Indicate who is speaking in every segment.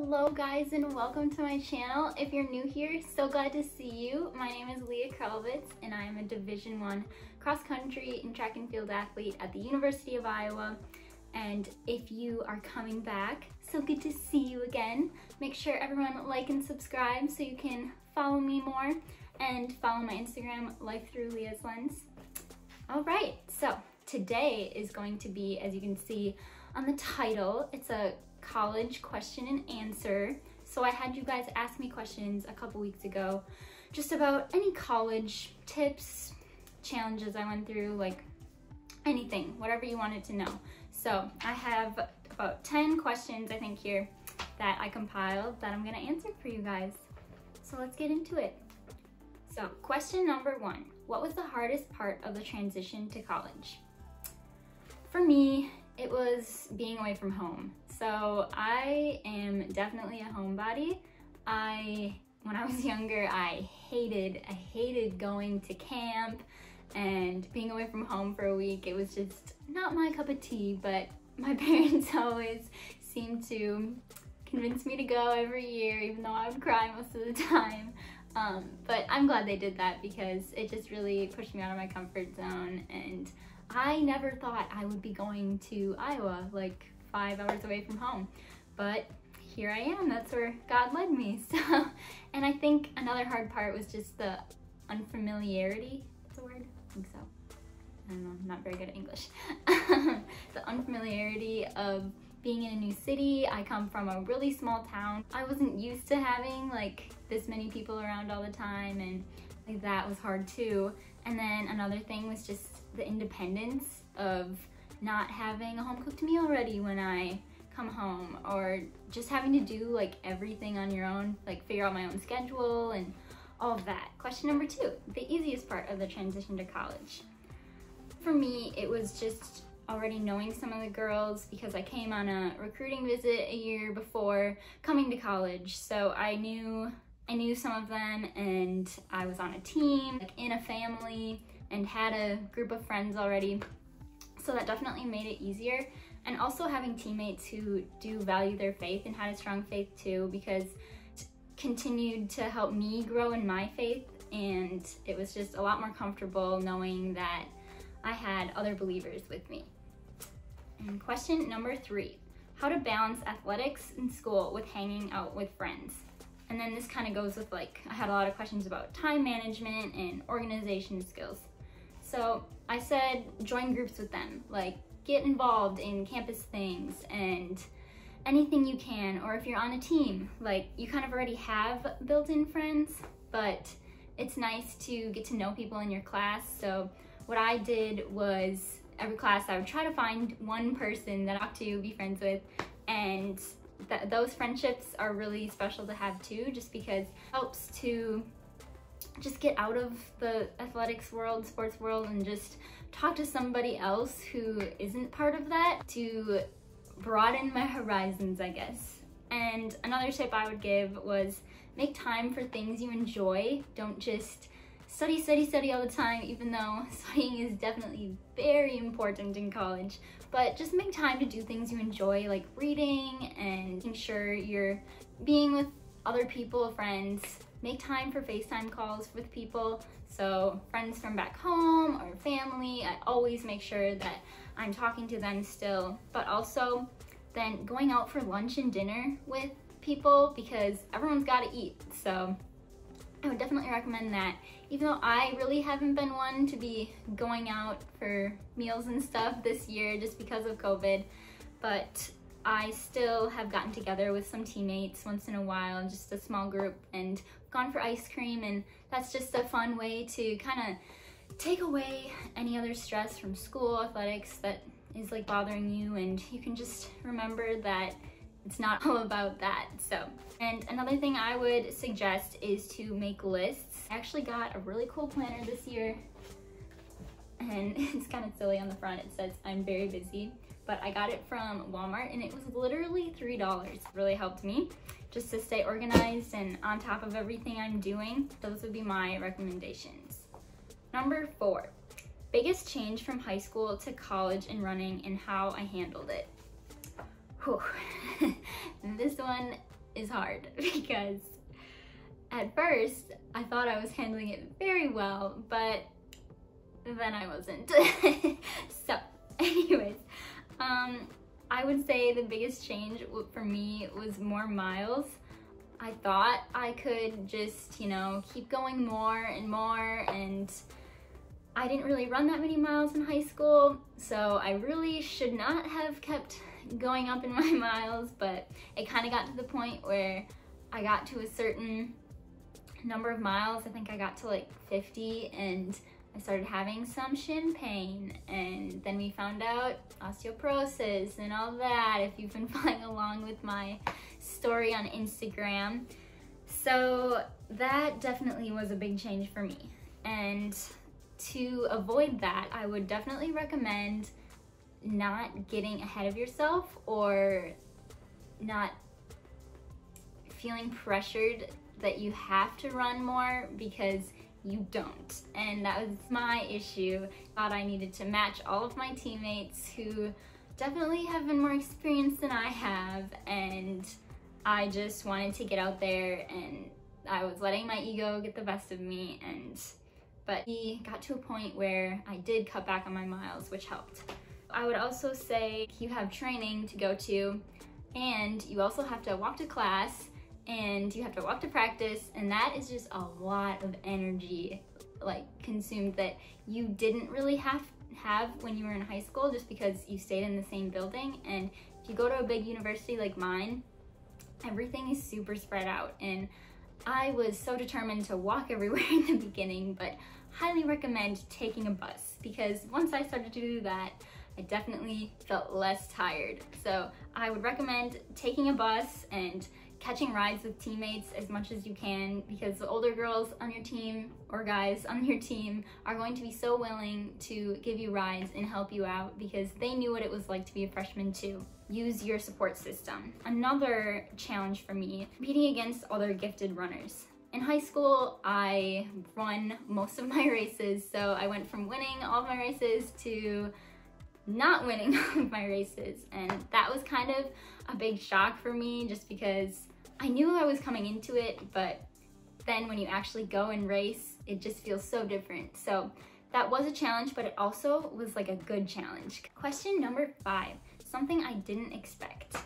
Speaker 1: Hello guys and welcome to my channel. If you're new here, so glad to see you. My name is Leah Krelvitz and I am a Division I cross country and track and field athlete at the University of Iowa. And if you are coming back, so good to see you again. Make sure everyone like and subscribe so you can follow me more and follow my Instagram, Life Through Leah's Lens. All right, so today is going to be, as you can see on the title, it's a college question and answer. So I had you guys ask me questions a couple weeks ago just about any college tips, challenges I went through, like anything, whatever you wanted to know. So I have about 10 questions I think here that I compiled that I'm gonna answer for you guys. So let's get into it. So question number 1, what was the hardest part of the transition to college? For me, it was being away from home. So I am definitely a homebody. When I was younger, I hated going to camp and being away from home for a week. It was just not my cup of tea, but my parents always seemed to convince me to go every year, even though I would cry most of the time. But I'm glad they did that because it just really pushed me out of my comfort zone, and I never thought I would be going to Iowa, like 5 hours away from home, but here I am. That's where God led me. So, and I think another hard part was just the unfamiliarity. That's a word? I think so. I don't know, I'm not very good at English. The unfamiliarity of being in a new city. I come from a really small town. I wasn't used to having like this many people around all the time, and like that was hard too. And then another thing was just the independence of not having a home-cooked meal ready when I come home, or just having to do like everything on your own, like figure out my own schedule and all of that. Question number 2, the easiest part of the transition to college. For me, it was just already knowing some of the girls because I came on a recruiting visit a year before coming to college. So I knew some of them, and I was on a team, like in a family, and had a group of friends already. So that definitely made it easier. And also having teammates who do value their faith and had a strong faith too, because it continued to help me grow in my faith, and it was just a lot more comfortable knowing that I had other believers with me. And question number 3, how to balance athletics in school with hanging out with friends. And then this kind of goes with, like, I had a lot of questions about time management and organization skills. So I said join groups with them, like get involved in campus things and anything you can. Or if you're on a team, like you kind of already have built-in friends, but it's nice to get to know people in your class. So what I did was every class I would try to find one person that I talk to, be friends with, and those friendships are really special to have too, just because it helps to just get out of the athletics world, sports world, and just talk to somebody else who isn't part of that to broaden my horizons, I guess. And another tip I would give was make time for things you enjoy. Don't just study all the time, even though studying is definitely very important in college, but just make time to do things you enjoy, like reading and making sure you're being with other people, friends. Make time for FaceTime calls with people, so friends from back home or family. I always make sure that I'm talking to them still, but also then going out for lunch and dinner with people, because everyone's got to eat. So I would definitely recommend that, even though I really haven't been one to be going out for meals and stuff this year just because of COVID, but I still have gotten together with some teammates once in a while, just a small group, and gone for ice cream, and that's just a fun way to kind of take away any other stress from school athletics that is like bothering you, and you can just remember that it's not all about that. So, and another thing I would suggest is to make lists. I actually got a really cool planner this year, and it's kind of silly on the front. It says I'm very busy, but I got it from Walmart and it was literally $3. It really helped me just to stay organized and on top of everything I'm doing. Those would be my recommendations. Number 4, biggest change from high school to college in running and how I handled it. Whew. This one is hard because at first I thought I was handling it very well, but then I wasn't. So anyways, I would say the biggest change for me was more miles. I thought I could just, you know, keep going more and more, and I didn't really run that many miles in high school, so I really should not have kept going up in my miles, but it kind of got to the point where I got to a certain number of miles. I think I got to like 50, and I started having some shin pain, and then we found out osteoporosis and all that, if you've been following along with my story on Instagram. So that definitely was a big change for me, and to avoid that, I would definitely recommend not getting ahead of yourself or not feeling pressured that you have to run more, because you don't. And that was my issue. Thought I needed to match all of my teammates who definitely have been more experienced than I have, and I just wanted to get out there, and I was letting my ego get the best of me, but we got to a point where I did cut back on my miles, which helped. I would also say you have training to go to, and you also have to walk to class, and you have to walk to practice, and that is just a lot of energy like consumed that you didn't really have when you were in high school, just because you stayed in the same building. And if you go to a big university like mine, everything is super spread out, and I was so determined to walk everywhere in the beginning, but highly recommend taking a bus, because once I started to do that, I definitely felt less tired. So I would recommend taking a bus and catching rides with teammates as much as you can, because the older girls on your team or guys on your team are going to be so willing to give you rides and help you out, because they knew what it was like to be a freshman too. Use your support system. Another challenge for me, competing against other gifted runners. In high school, I won most of my races, so I went from winning all of my races to not winning all of my races, and that was kind of a big shock for me, just because I knew I was coming into it, but then when you actually go and race, it just feels so different. So that was a challenge, but it also was like a good challenge. Question number 5, something I didn't expect.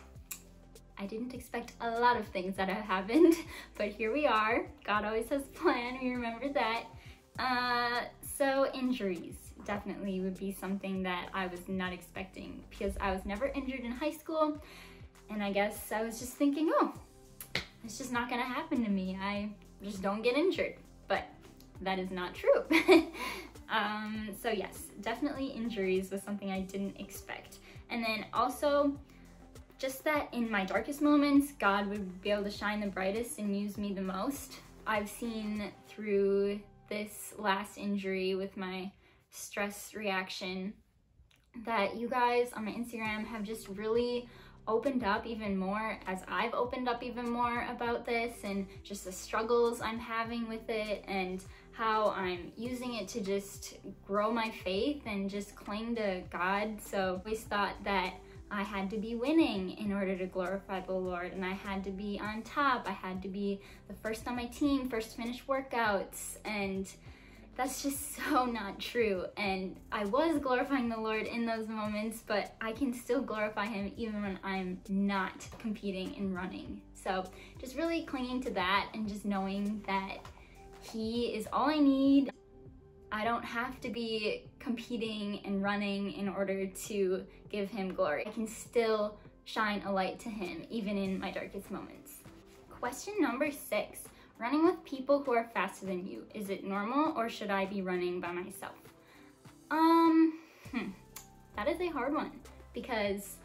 Speaker 1: I didn't expect a lot of things that have happened, but here we are. God always has a plan, we remember that. So injuries definitely would be something that I was not expecting, because I was never injured in high school, and I guess I was just thinking, oh, it's just not gonna happen to me. I just don't get injured, but that is not true. So yes, definitely injuries was something I didn't expect. And then also, just that in my darkest moments, God would be able to shine the brightest and use me the most. I've seen through this last injury with my stress reaction that you guys on my Instagram have just really opened up even more, as I've opened up even more about this, and just the struggles I'm having with it, and how I'm using it to just grow my faith and just cling to God. So I always thought that I had to be winning in order to glorify the Lord, and I had to be on top. I had to be the first on my team, first to finish workouts, and that's just so not true. And I was glorifying the Lord in those moments, but I can still glorify Him even when I'm not competing and running. So just really clinging to that, and just knowing that He is all I need. I don't have to be competing and running in order to give Him glory. I can still shine a light to Him even in my darkest moments. Question number 6. Running with people who are faster than you. Is it normal, or should I be running by myself? That is a hard one, because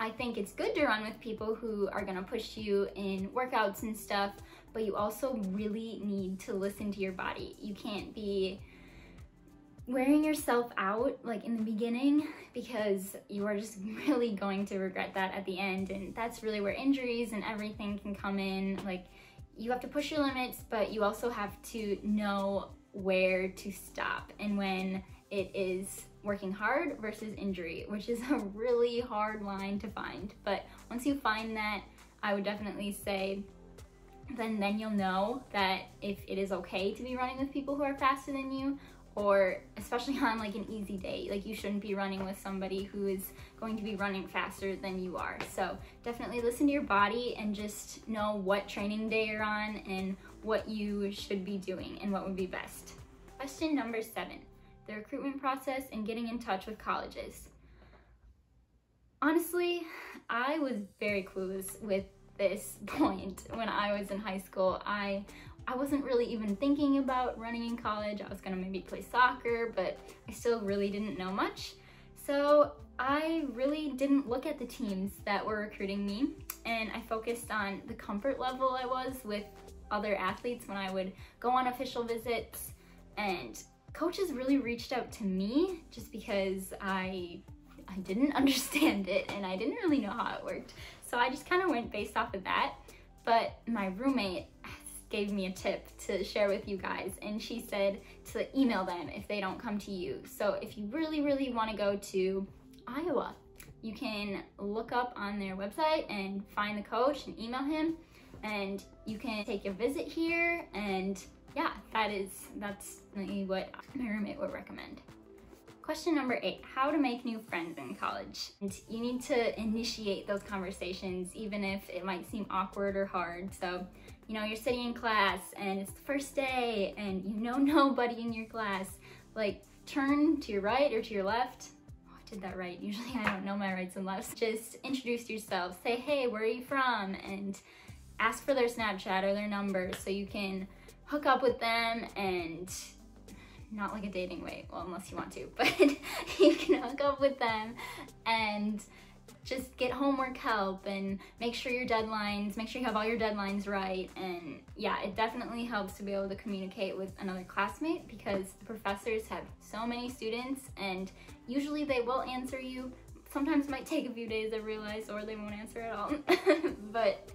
Speaker 1: I think it's good to run with people who are gonna push you in workouts and stuff, but you also really need to listen to your body. You can't be wearing yourself out like in the beginning, because you are just really going to regret that at the end, and that's really where injuries and everything can come in. Like, you have to push your limits, but you also have to know where to stop and when it is working hard versus injury, which is a really hard line to find. But once you find that, I would definitely say then you'll know that if it is okay to be running with people who are faster than you, or especially on like an easy day. Like, you shouldn't be running with somebody who is going to be running faster than you are. So definitely listen to your body and just know what training day you're on and what you should be doing and what would be best. Question number 7, the recruitment process and getting in touch with colleges. Honestly, I was very clueless with this point when I was in high school. I wasn't really even thinking about running in college. I was gonna maybe play soccer, but I still really didn't know much. So I really didn't look at the teams that were recruiting me, and I focused on the comfort level I was with other athletes when I would go on official visits. And coaches really reached out to me just because I didn't understand it and I didn't really know how it worked. So I just kind of went based off of that. But my roommate gave me a tip to share with you guys, and she said to email them if they don't come to you. So if you really, really want to go to Iowa, you can look up on their website and find the coach and email him, and you can take a visit here. And yeah, that's what my roommate would recommend. Question number 8, how to make new friends in college. And you need to initiate those conversations, even if it might seem awkward or hard. So, you know, you're sitting in class and it's the first day and you know nobody in your class. Like, turn to your right or to your left. Oh, I did that right. Usually I don't know my rights and lefts. Just introduce yourself. Say, hey, where are you from? And ask for their Snapchat or their number so you can hook up with them, and not like a dating way, well, unless you want to, but you can hook up with them and just get homework help and make sure you have all your deadlines right. And yeah, it definitely helps to be able to communicate with another classmate, because the professors have so many students and usually they will answer you. Sometimes it might take a few days, I realize, or they won't answer at all. But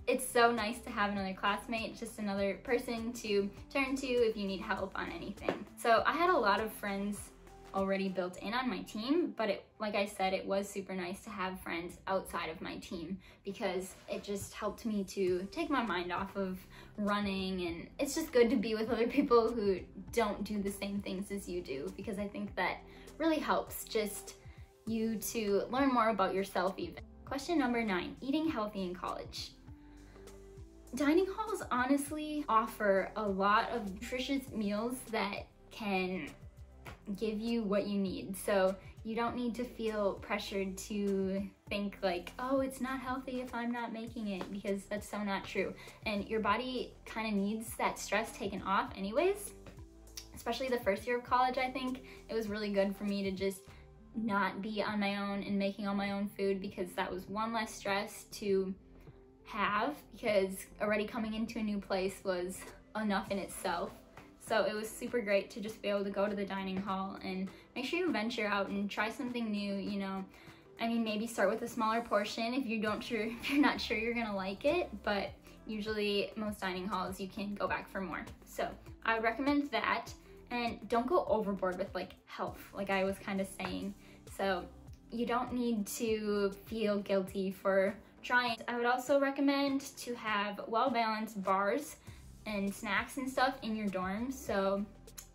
Speaker 1: it's so nice to have another classmate, just another person to turn to if you need help on anything. So I had a lot of friends already built in on my team, but like I said, it was super nice to have friends outside of my team, because it just helped me to take my mind off of running, and it's just good to be with other people who don't do the same things as you do, because I think that really helps just you to learn more about yourself even. Question number 9, eating healthy in college. Dining halls honestly offer a lot of nutritious meals that can give you what you need. So you don't need to feel pressured to think like, oh, it's not healthy if I'm not making it, because that's so not true. And your body kind of needs that stress taken off anyways. Especially the first year of college, I think it was really good for me to just not be on my own and making all my own food, because that was one less stress to have, because already coming into a new place was enough in itself. So it was super great to just be able to go to the dining hall and make sure you venture out and try something new, you know. I mean, maybe start with a smaller portion if you're not sure you're gonna like it, but usually most dining halls you can go back for more. So I would recommend that, and don't go overboard with like health, like I was kind of saying. So you don't need to feel guilty for trying. I would also recommend to have well-balanced bars and snacks and stuff in your dorms. So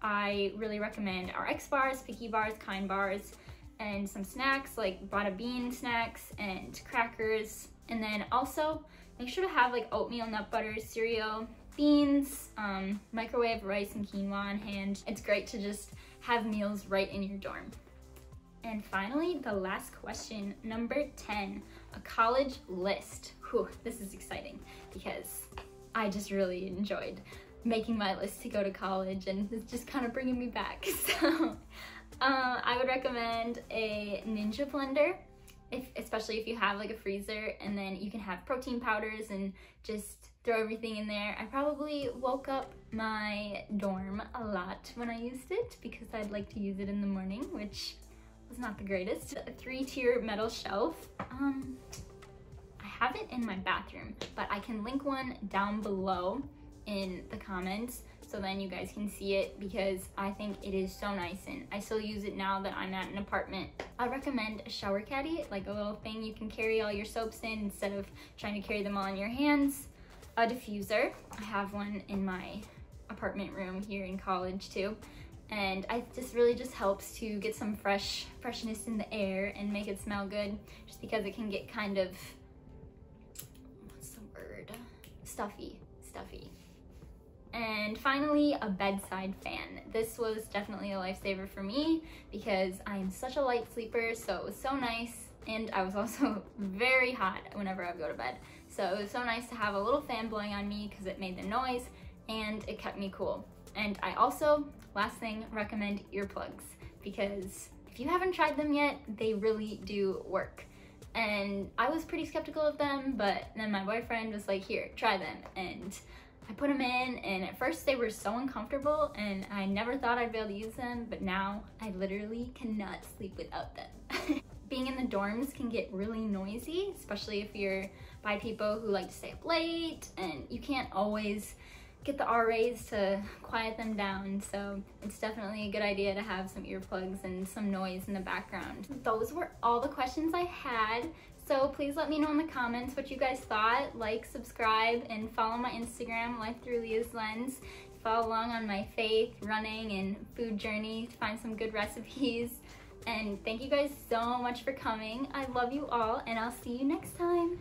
Speaker 1: I really recommend RX bars, Picky bars, Kind bars, and some snacks like Bada Bean snacks and crackers. And then also make sure to have like oatmeal, nut butter, cereal, beans, microwave rice and quinoa on hand. It's great to just have meals right in your dorm. And finally, the last question, number 10, a college list. Whew, this is exciting because I just really enjoyed making my list to go to college, and it's just kind of bringing me back. So I would recommend a Ninja blender, especially if you have like a freezer, and then you can have protein powders and just throw everything in there. I probably woke up my dorm a lot when I used it because I'd like to use it in the morning, which was not the greatest. A 3-tier metal shelf. I have it in my bathroom, but I can link one down below in the comments so then you guys can see it, because I think it is so nice and I still use it now that I'm at an apartment. I recommend a shower caddy, like a little thing you can carry all your soaps in instead of trying to carry them all in your hands. A diffuser, I have one in my apartment room here in college too, and I really just helps to get some freshness in the air and make it smell good, just because it can get kind of, what's the word, stuffy. And finally, a bedside fan. This was definitely a lifesaver for me because I'm such a light sleeper, so it was so nice. And I was also very hot whenever I would go to bed, so it was so nice to have a little fan blowing on me because it made the noise and it kept me cool. And I also, last thing, recommend earplugs, because if you haven't tried them yet, they really do work. And I was pretty skeptical of them, but then my boyfriend was like, here, try them. And I put them in, and at first they were so uncomfortable and I never thought I'd be able to use them, but now I literally cannot sleep without them. Being in the dorms can get really noisy, especially if you're by people who like to stay up late, and you can't always get the RAs to quiet them down, so it's definitely a good idea to have some earplugs and some noise in the background. Those were all the questions I had, so please let me know in the comments what you guys thought. Like, subscribe, and follow my Instagram, Life Through Leah's Lens. Follow along on my faith, running, and food journey to find some good recipes. And thank you guys so much for coming. I love you all, and I'll see you next time.